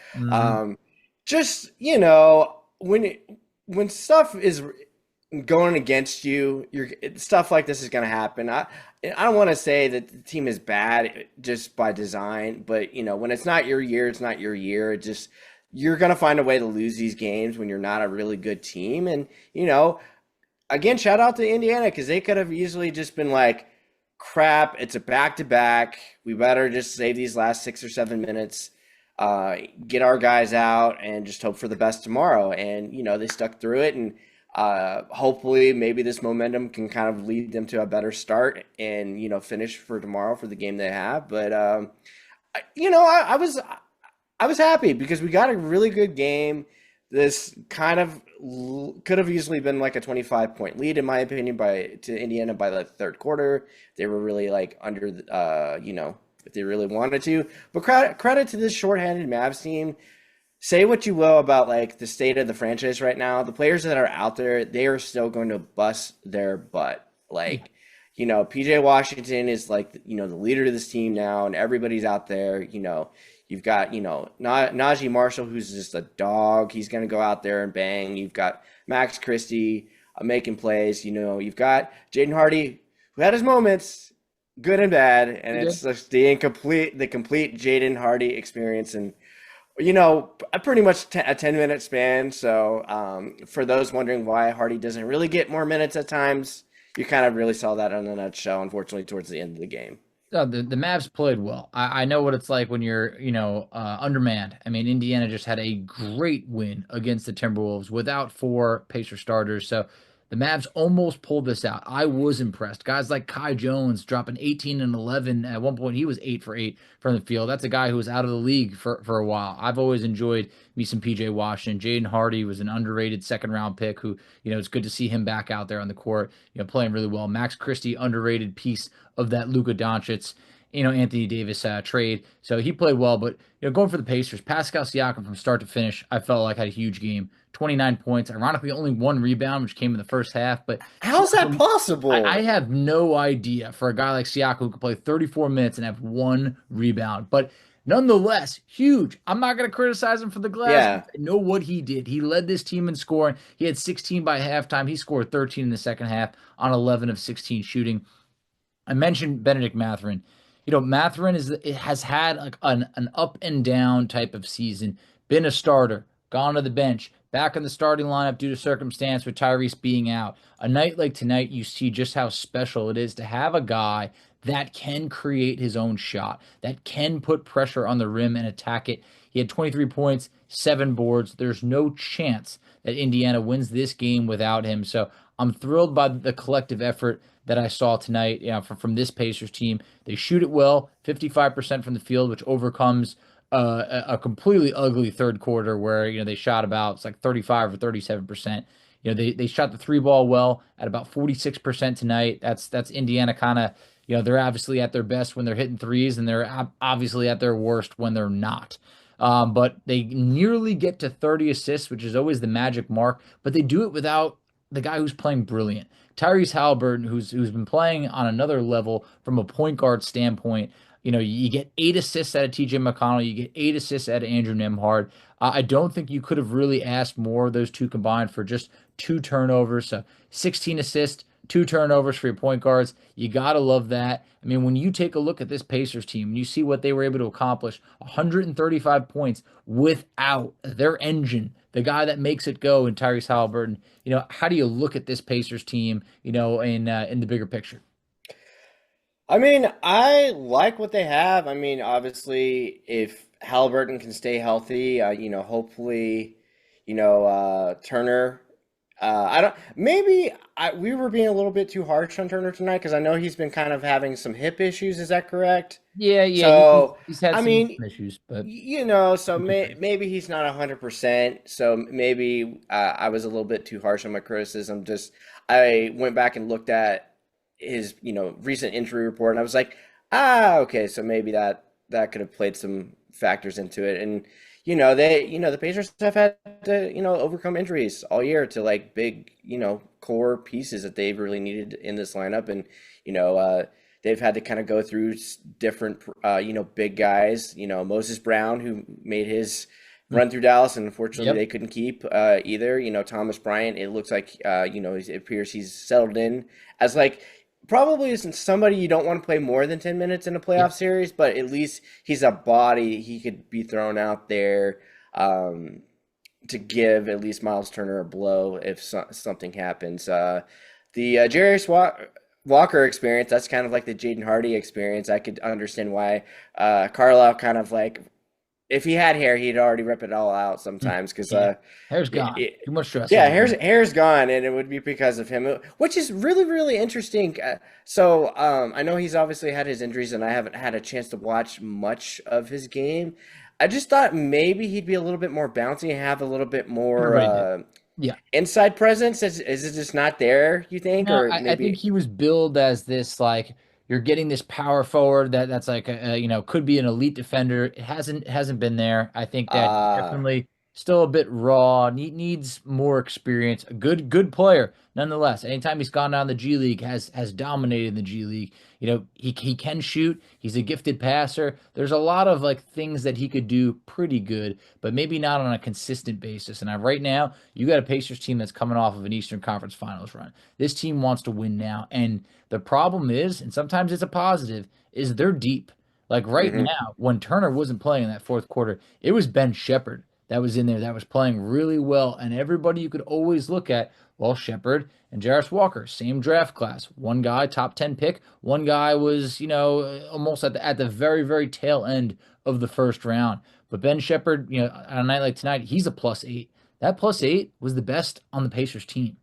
Just, when stuff is going against you, stuff like this is going to happen. I don't want to say that the team is bad just by design, but when it's not your year, it's not your year. You're going to find a way to lose these games when you're not a really good team. And again, shout out to Indiana because they could have easily just been like, crap, it's a back-to-back. We better just save these last 6 or 7 minutes, get our guys out, and just hope for the best tomorrow. And they stuck through it, and hopefully maybe this momentum can kind of lead them to a better start and finish for tomorrow for the game they have. But I was happy because we got a really good game. This kind of could have easily been like a 25-point lead, in my opinion, to Indiana by the third quarter. They were really like under, if they really wanted to. But credit to this shorthanded Mavs team. Say what you will about like the state of the franchise right now. The players that are out there, they are still going to bust their butt. Like, PJ Washington is like, the leader of this team now, and everybody's out there. You've got, Najee Marshall, who's just a dog. He's going to go out there and bang. You've got Max Christie making plays. You've got Jaden Hardy, who had his moments, good and bad, and it's just the complete Jaden Hardy experience. And pretty much a 10-minute span. So for those wondering why Hardy doesn't really get more minutes at times, you kind of really saw that in a nutshell, unfortunately, towards the end of the game. The Mavs played well. I know what it's like when you're, undermanned. I mean, Indiana just had a great win against the Timberwolves without 4 Pacer starters. So the Mavs almost pulled this out. I was impressed. Guys like Kai Jones dropping 18 and 11. At one point, he was 8 for 8 from the field. That's a guy who was out of the league for a while. I've always enjoyed me some PJ Washington. Jaden Hardy was an underrated second-round pick who, it's good to see him back out there on the court, playing really well. Max Christie, underrated piece of that Luka Doncic, Anthony Davis trade. So he played well, but going for the Pacers, Pascal Siakam from start to finish, I felt like had a huge game. 29 points. Ironically, only 1 rebound, which came in the first half. But how's that possible? I have no idea for a guy like Siakam who could play 34 minutes and have 1 rebound. But nonetheless, huge. I'm not going to criticize him for the glass. Yeah. I know what he did. He led this team in scoring. He had 16 by halftime. He scored 13 in the second half on 11 of 16 shooting. I mentioned Benedict Mathurin. Mathurin has had like an up and down type of season. Been a starter, gone to the bench, back in the starting lineup due to circumstance with Tyrese being out. A night like tonight, you see just how special it is to have a guy that can create his own shot, that can put pressure on the rim and attack it. He had 23 points, 7 boards. There's no chance that Indiana wins this game without him. So I'm thrilled by the collective effort that I saw tonight from this Pacers team. They shoot it well, 55% from the field, which overcomes a completely ugly third quarter where they shot about 35 or 37%. They shot the 3-ball well at about 46% tonight. That's Indiana kind of, they're obviously at their best when they're hitting threes, and they're obviously at their worst when they're not. But they nearly get to 30 assists, which is always the magic mark, but they do it without the guy who's playing brilliant. Tyrese Halliburton, who's been playing on another level from a point guard standpoint. You get 8 assists out of TJ McConnell. You get 8 assists out of Andrew Nembhard. I don't think you could have really asked more of those two combined for just 2 turnovers. So 16 assists, 2 turnovers for your point guards. You got to love that. I mean, when you take a look at this Pacers team and you see what they were able to accomplish, 135 points without their engine, the guy that makes it go in Tyrese Halliburton, how do you look at this Pacers team, in the bigger picture? I mean, I like what they have. I mean, obviously, if Halliburton can stay healthy, hopefully, Turner. We were being a little bit too harsh on Turner tonight because I know he's been kind of having some hip issues. Is that correct? Yeah, So, he's had I some mean, issues, but maybe he's not 100%. So maybe I was a little bit too harsh on my criticism. Just I went back and looked at his, recent injury report, and I was like, okay, so maybe that could have played some factors into it. And the Pacers have had to, overcome injuries all year to like big, core pieces that they've really needed in this lineup, and they've had to kind of go through different, big guys. Moses Brown, who made his run through Dallas, and unfortunately they couldn't keep either. Thomas Bryant, it looks like it appears he's settled in as like probably isn't somebody you don't want to play more than 10 minutes in a playoff series, but at least he's a body he could be thrown out there to give at least Miles Turner a blow if something happens. The Jarius Walker experience, that's kind of like the Jaden Hardy experience. I could understand why Carlisle kind of like, if he had hair, he'd already rip it all out sometimes because hair's gone. Too much stress. Yeah, hair's gone, and it would be because of him, which is really, really interesting. So I know he's obviously had his injuries, and I haven't had a chance to watch much of his game. I just thought maybe he'd be a little bit more bouncy and have a little bit more inside presence. Is it just not there, you think? No, or I maybe think he was billed as this like you're getting this power forward that's like could be an elite defender. It hasn't been there. I think that definitely still a bit raw. Needs more experience. A good player nonetheless. Anytime he's gone down the G League, has dominated the G League. He can shoot. He's a gifted passer. There's a lot of like things that he could do pretty good, but maybe not on a consistent basis. And right now, you got a Pacers team that's coming off of an Eastern Conference Finals run. This team wants to win now, and the problem is, and sometimes it's a positive, is they're deep. Like right now, when Turner wasn't playing in that fourth quarter, it was Ben Shepherd that was in there that was playing really well, and everybody you could always look at. Well, Shepherd and Jarius Walker, same draft class. One guy, top 10 pick. One guy was, almost at the very, very tail end of the first round. But Ben Shepherd, on a night like tonight, he's a +8. That +8 was the best on the Pacers team.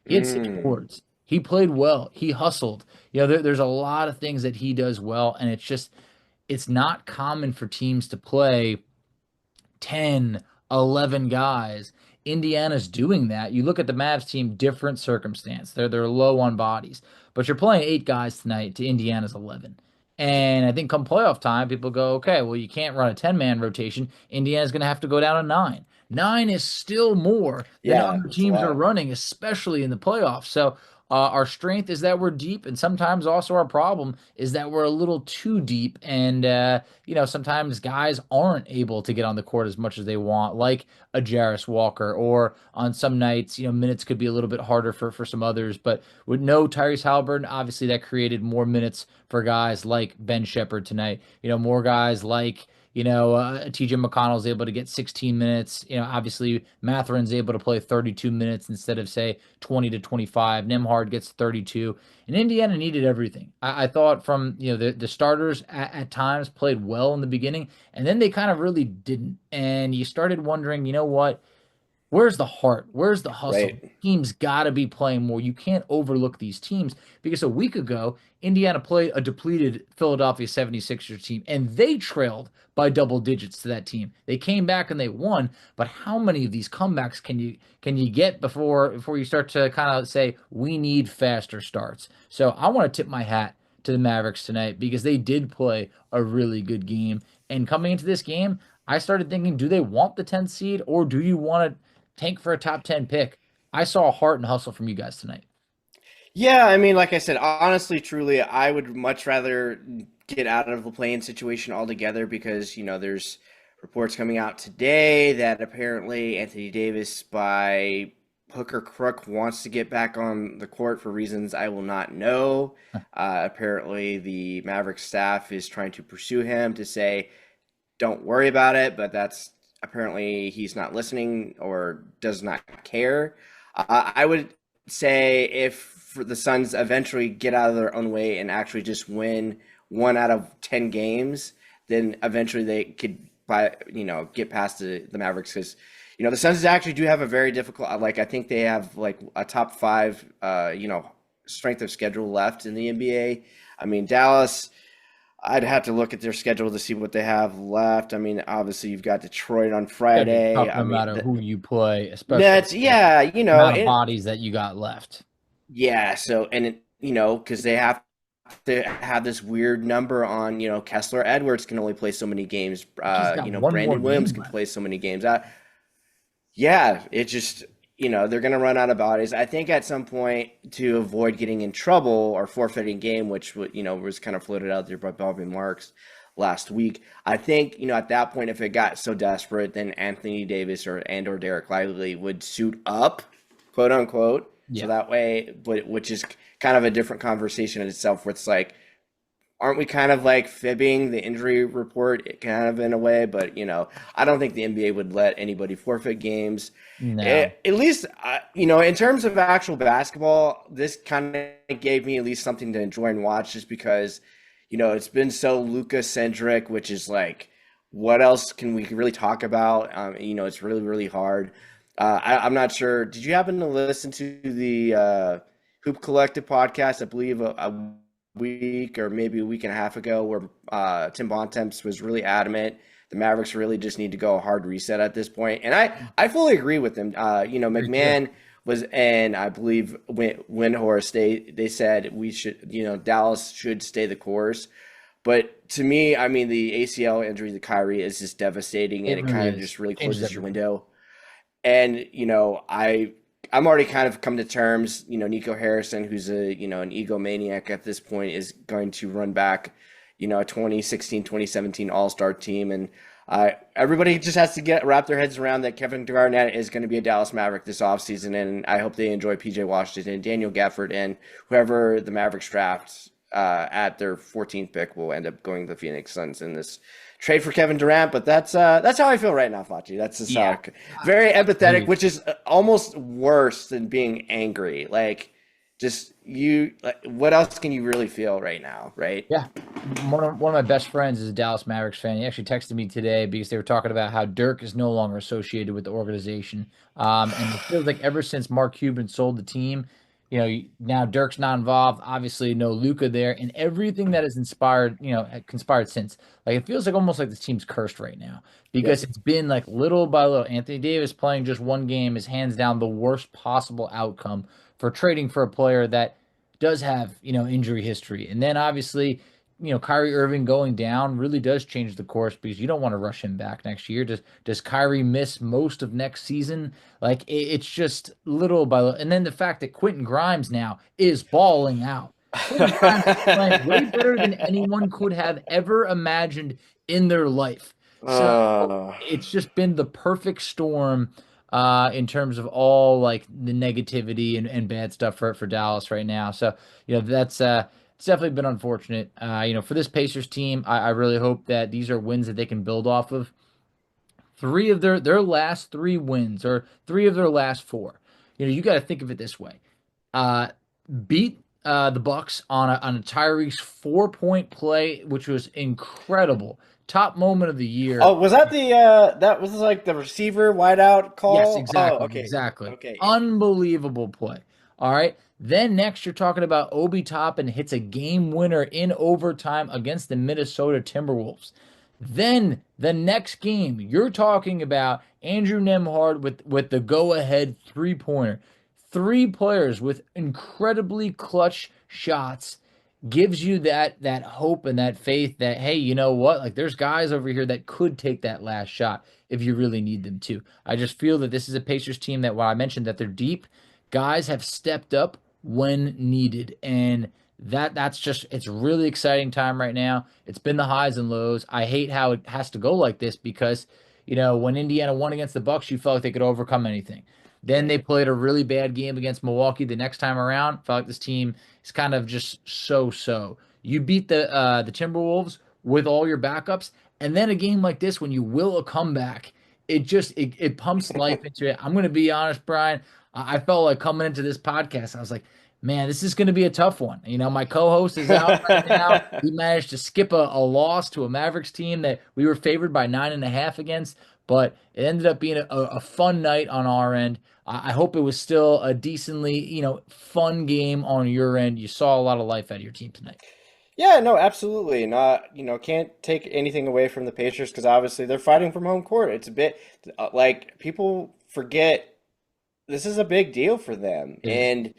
He had 6 boards. He played well. He hustled. There's a lot of things that he does well, and it's not common for teams to play 10, 11 guys. Indiana's doing that. You look at the Mavs team, different circumstance. They're low on bodies. But you're playing 8 guys tonight to Indiana's 11. And I think come playoff time, people go, okay, well, you can't run a 10-man rotation. Indiana's going to have to go down to 9. 9 is still more than other teams are running, especially in the playoffs. So our strength is that we're deep, and sometimes also our problem is that we're a little too deep, and sometimes guys aren't able to get on the court as much as they want, like a Jarius Walker, or on some nights, minutes could be a little bit harder for some others. But with no Tyrese Haliburton, obviously that created more minutes for guys like Ben Shepherd tonight. More guys like TJ McConnell's able to get 16 minutes. Obviously Mathurin's able to play 32 minutes instead of say 20 to 25. Nembhard gets 32. And Indiana needed everything. I thought from the starters at times played well in the beginning, and then they kind of really didn't. And you started wondering, what? Where's the heart? Where's the hustle? Right. Teams got to be playing more. You can't overlook these teams because a week ago, Indiana played a depleted Philadelphia 76ers team, and they trailed by double digits to that team. They came back and they won, but how many of these comebacks can you get before you start to kind of say, we need faster starts? So I want to tip my hat to the Mavericks tonight because they did play a really good game. And coming into this game, I started thinking, do they want the 10th seed, or do you want to tank for a top 10 pick? I saw heart and hustle from you guys tonight. Yeah, I mean, like I said, honestly, truly, I would much rather get out of the play-in situation altogether because, there's reports coming out today that apparently Anthony Davis, by hook or crook, wants to get back on the court for reasons I will not know. Apparently, the Mavericks staff is trying to pursue him to say, don't worry about it, but that's apparently he's not listening or does not care. I would say if the Suns eventually get out of their own way and actually just win 1 out of 10 games, then eventually they could get past the Mavericks because the Suns actually do have a very difficult, I think they have like a top 5, strength of schedule left in the NBA. I mean, Dallas, I'd have to look at their schedule to see what they have left. I mean, obviously you've got Detroit on Friday. No matter who you play, especially Nets, yeah, amount of bodies that you got left. Yeah, so because they have to have this weird number on, Kessler Edwards can only play so many games. Brandon Williams can play so many games. Yeah, it just, they're going to run out of bodies. I think at some point, to avoid getting in trouble or forfeiting game, which, was kind of floated out there by Bobby Marks last week. I think, at that point, if it got so desperate, then Anthony Davis or Derek Lively would suit up, quote unquote. Yeah. So that way, which is kind of a different conversation in itself, where it's like, aren't we kind of like fibbing the injury report kind of in a way? But, I don't think the NBA would let anybody forfeit games. No. At least, in terms of actual basketball, this kind of gave me at least something to enjoy and watch, just because, it's been so Luka-centric, which is like, what else can we really talk about? It's really, really hard. I'm not sure. Did you happen to listen to the Hoop Collective podcast? I believe a week or maybe a week and a half ago, where Tim Bontemps was really adamant the Mavericks really just need to go a hard reset at this point. And I fully agree with him. McMahon was, and I believe Windhorst, they said we should, Dallas should stay the course. But to me, I mean, the ACL injury to Kyrie is just devastating, and it kind of just really closes your window. And, I'm already kind of come to terms, Nico Harrison, who's an egomaniac at this point, is going to run back, a 2016, 2017 All-Star team. And everybody just has to wrap their heads around that Kevin Garnett is going to be a Dallas Maverick this offseason. And I hope they enjoy PJ Washington, Daniel Gafford, and whoever the Mavericks draft at their 14th pick will end up going to the Phoenix Suns in this trade for Kevin Durant. But that's how I feel right now, Facci. That's just very empathetic, which is almost worse than being angry. Like, just what else can you really feel right now, right? Yeah. One of my best friends is a Dallas Mavericks fan. He actually texted me today because they were talking about how Dirk is no longer associated with the organization. And it feels like ever since Mark Cuban sold the team, now Dirk's not involved. Obviously, no Luka there, and everything that has conspired since. Like, it feels like almost like the team's cursed right now, because it's been like little by little. Anthony Davis playing just one game is hands down the worst possible outcome for trading for a player that does have injury history. And then obviously, Kyrie Irving going down really does change the course, because you don't want to rush him back next year. Does Kyrie miss most of next season? Like, it's just little by little. And then the fact that Quentin Grimes now is balling out. Quentin Grimes is playing way better than anyone could have ever imagined in their life. So it's just been the perfect storm in terms of all like the negativity and bad stuff for Dallas right now. So, that's it's definitely been unfortunate. For this Pacers team, I really hope that these are wins that they can build off of. 3 of their last 3 wins, or 3 of their last 4. You got to think of it this way: beat the Bucks on a Tyreek's 4-point play, which was incredible. Top moment of the year. Oh, was that that was like the receiver wideout call? Yes, exactly. Oh, okay. Exactly. Okay. Unbelievable play. All right. Then next, you're talking about Obi Toppin hits a game winner in overtime against the Minnesota Timberwolves. Then the next game, you're talking about Andrew Nembhard with the go-ahead 3-pointer. 3 players with incredibly clutch shots gives you that hope and that faith that, hey, you know what? Like, there's guys over here that could take that last shot if you really need them to. I just feel that this is a Pacers team that, while I mentioned that they're deep, guys have stepped up when needed, and that's just, it's really exciting time right now. It's been the highs and lows. I hate how it has to go like this, because when Indiana won against the Bucks, you felt like they could overcome anything. Then they played a really bad game against Milwaukee the next time around. Felt like this team is kind of just so. You beat the Timberwolves with all your backups, and then a game like this, when you will a comeback, it pumps life into it. I'm going to be honest, Brian. I felt like coming into this podcast, I was like, man, this is going to be a tough one. My co-host is out right now. He managed to skip a loss to a Mavericks team that we were favored by 9.5 against. but it ended up being a fun night on our end. I hope it was still a decently, fun game on your end. You saw a lot of life out of your team tonight. Yeah, no, absolutely. Not, can't take anything away from the Pacers because obviously they're fighting from home court. It's a bit like people forget this is a big deal for them. It is.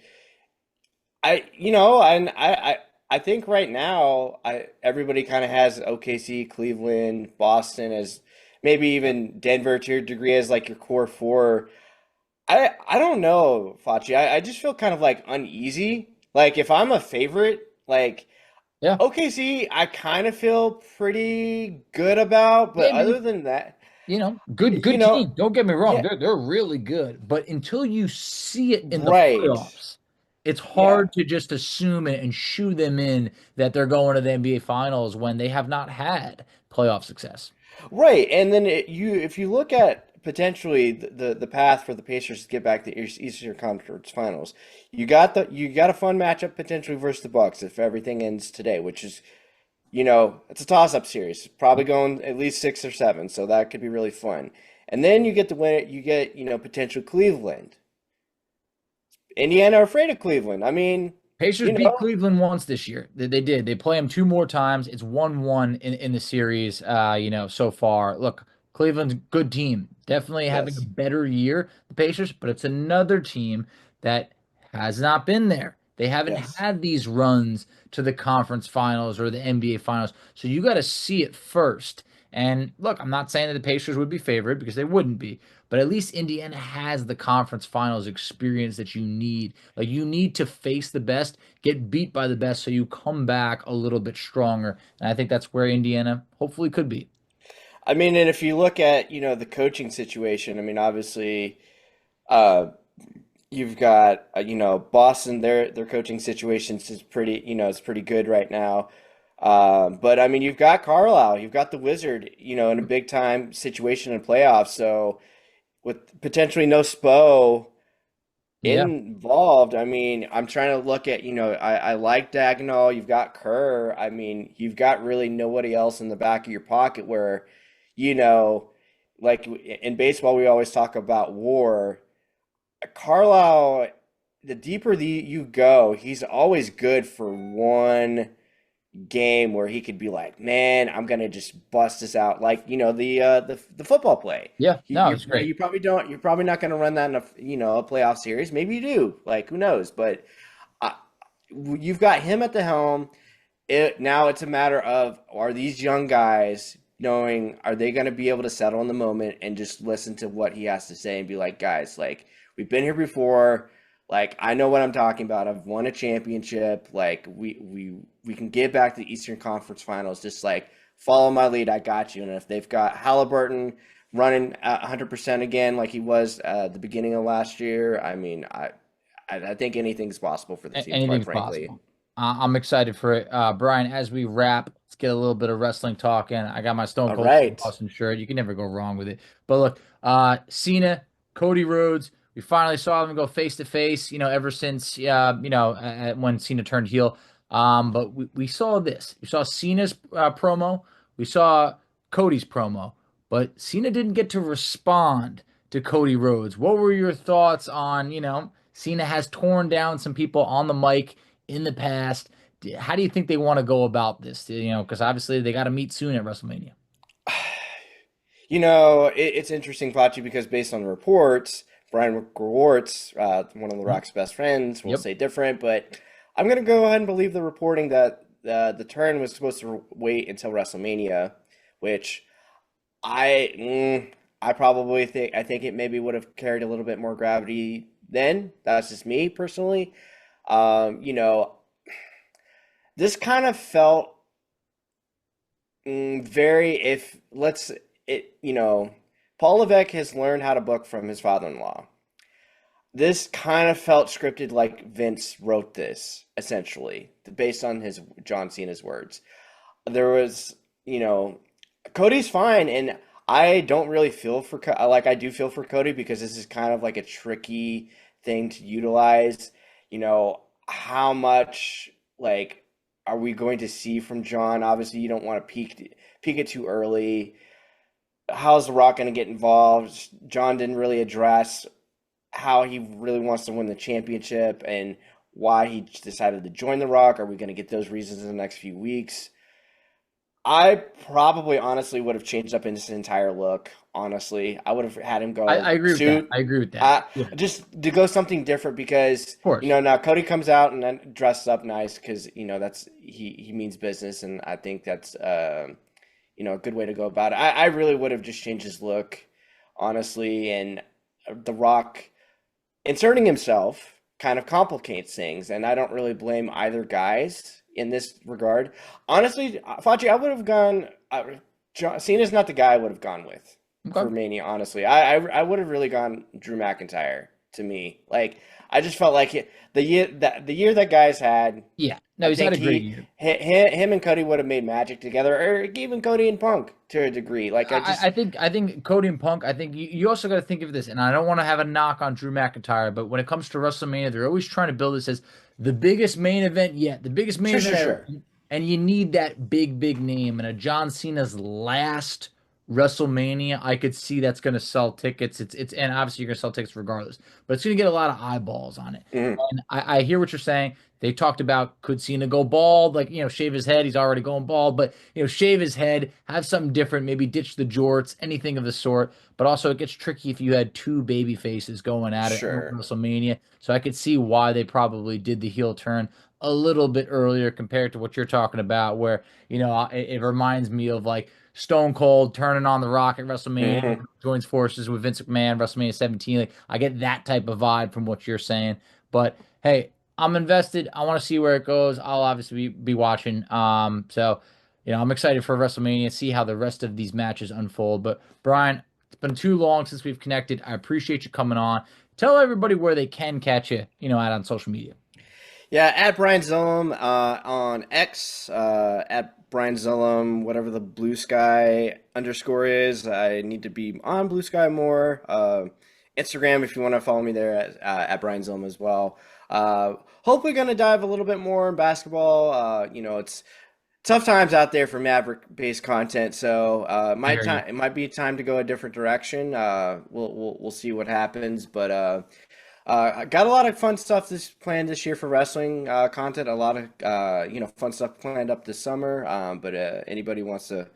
And I think right now everybody kind of has OKC, Cleveland, Boston as maybe even Denver to your degree as like your core four. I don't know, Facci. I just feel kind of like uneasy. Like if I'm a favorite, like Yeah. OKC, I kind of feel pretty good about, but Maybe. other than that, Good you know, team. Don't get me wrong. yeah, They're really good. But until you see it in the right. playoffs, it's Yeah. hard to just assume it and shoo them in that they're going to the NBA Finals when they have not had playoff success. Right, and then if you look at potentially the path for the Pacers to get back to the Eastern Conference Finals, you got a fun matchup potentially versus the Bucks if everything ends today, which is it's a toss-up series, probably going at least 6 or 7, so that could be really fun. And then you get to win it, you get potential Cleveland. Indiana are afraid of Cleveland. I mean, Pacers you beat know, Cleveland once this year. They did. They play them two more times. It's 1-1 in the series, so far. Look, Cleveland's a good team. Definitely having a yes, better year, the Pacers, but it's another team that has not been there. They haven't yes. had these runs to the conference finals or the NBA finals. So you got to see it first. And look, I'm not saying that the Pacers would be favored because they wouldn't be, but at least Indiana has the conference finals experience that you need. Like you need to face the best, get beat by the best, so you come back a little bit stronger. And I think that's where Indiana hopefully could be. I mean, and if you look at the coaching situation, I mean, obviously. Uh, You've got Boston. Their coaching situations is pretty it's pretty good right now. But I mean you've got Carlisle, you've got the Wizard, in a big time situation in playoffs. So with potentially no Spo Yeah. involved, I mean I'm trying to look at I like Dagnall. You've got Kerr. I mean you've got really nobody else in the back of your pocket where you know like in baseball we always talk about WAR. Carlisle, the deeper you go, he's always good for one game where he could be like, "Man, I'm gonna just bust this out," like the football play. Yeah. No, it's Now great. you probably don't. You're probably not gonna run that in a playoff series. Maybe you do. Like who knows? But uh, you've got him at the helm. Now it's a matter of are these young guys knowing are they going to be able to settle in the moment and just listen to what he has to say and be like, guys, like we've been here before. Like I know what I'm talking about. I've won a championship. Like we can get back to the Eastern Conference Finals. Just like follow my lead. I got you. And if they've got Halliburton running at 100% again, like he was at the beginning of last year, I mean, I think anything's possible for the team. Quite Anything's frankly. possible. I'm excited for it. Brian, as we wrap, let's get a little bit of wrestling talk in. I got my Stone All Cold right. Austin shirt. You can never go wrong with it. But look, Cena, Cody Rhodes, we finally saw them go face to face, ever since, when Cena turned heel. But we saw this. We saw Cena's promo. We saw Cody's promo. But Cena didn't get to respond to Cody Rhodes. What were your thoughts on, Cena has torn down some people on the mic in the past. How do you think they want to go about this? Because obviously they got to meet soon at WrestleMania. It's interesting, Facci, because based on the reports, Brian Rewards, one of The Rock's best friends, will Yep. say different. But I'm going to go ahead and believe the reporting that the turn was supposed to wait until WrestleMania, which I probably think it maybe would have carried a little bit more gravity then. That's just me personally. Um, you know, this kind of felt very if let's it Paul Levesque has learned how to book from his father-in-law. This kind of felt scripted like Vince wrote this essentially based on his John Cena's words. There was Cody's fine, and I don't really feel for like I do feel for Cody because this is kind of like a tricky thing to utilize. How much like are we going to see from John? Obviously, you don't want to peak it too early. how's The Rock going to get involved? John didn't really address how he really wants to win the championship and why he decided to join The Rock. Are we going to get those reasons in the next few weeks? I probably honestly would have changed up his entire look. Honestly, I would have had him go I agree with suit. that. I agree with that. Yeah, Just to go something different because of course. now Cody comes out and then dresses up nice because that's he means business, and I think that's a good way to go about it. I really would have just changed his look, honestly, and The Rock inserting himself kind of complicates things, and I don't really blame either guys in this regard. Honestly, Facci, I would have gone. Cena's not the guy I would have gone with for Mania. Honestly, I would have really gone Drew McIntyre. To me, like I just felt like the year that guys had. Yeah, no, he's had a great year. Him and Cody would have made magic together, or even Cody and Punk to a degree. Like I think Cody and Punk. I think you also got to think of this, and I don't want to have a knock on Drew McIntyre, but when it comes to WrestleMania, they're always trying to build this as the biggest main event yet, the biggest main event ever. And you need that big name. And a John Cena's last WrestleMania, I could see that's going to sell tickets. It's and obviously you're going to sell tickets regardless, but it's going to get a lot of eyeballs on it. And I hear what you're saying. They talked about could Cena go bald, like shave his head. He's already going bald, but shave his head, have something different, maybe ditch the jorts, anything of the sort. But also it gets tricky if you had two baby faces going at it at WrestleMania. So I could see why they probably did the heel turn a little bit earlier compared to what you're talking about, where it reminds me of like Stone Cold turning on The Rock at WrestleMania, joins forces with Vince McMahon, WrestleMania 17. Like, I get that type of vibe from what you're saying. But hey, I'm invested. I want to see where it goes. I'll obviously be watching. So I'm excited for WrestleMania, see how the rest of these matches unfold. But Brian, it's been too long since we've connected. I appreciate you coming on. Tell everybody where they can catch you, out on social media. Yeah, at Brian Zilem on X, at Brian Zilem, whatever the Blue Sky _ is. I need to be on Blue Sky more. Instagram, if you want to follow me there, at Brian Zilem as well. Hopefully going to dive a little bit more in basketball. It's tough times out there for Maverick-based content, so it might be time to go a different direction. We'll see what happens, but I got a lot of fun stuff planned this year for wrestling content. A lot of fun stuff planned up this summer. But anybody wants to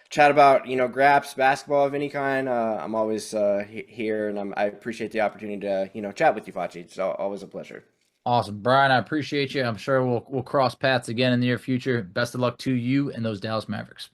chat about Graps basketball of any kind, I'm always here, and I appreciate the opportunity to chat with you, Facci. It's always a pleasure. Awesome, Brian. I appreciate you. I'm sure we'll cross paths again in the near future. Best of luck to you and those Dallas Mavericks.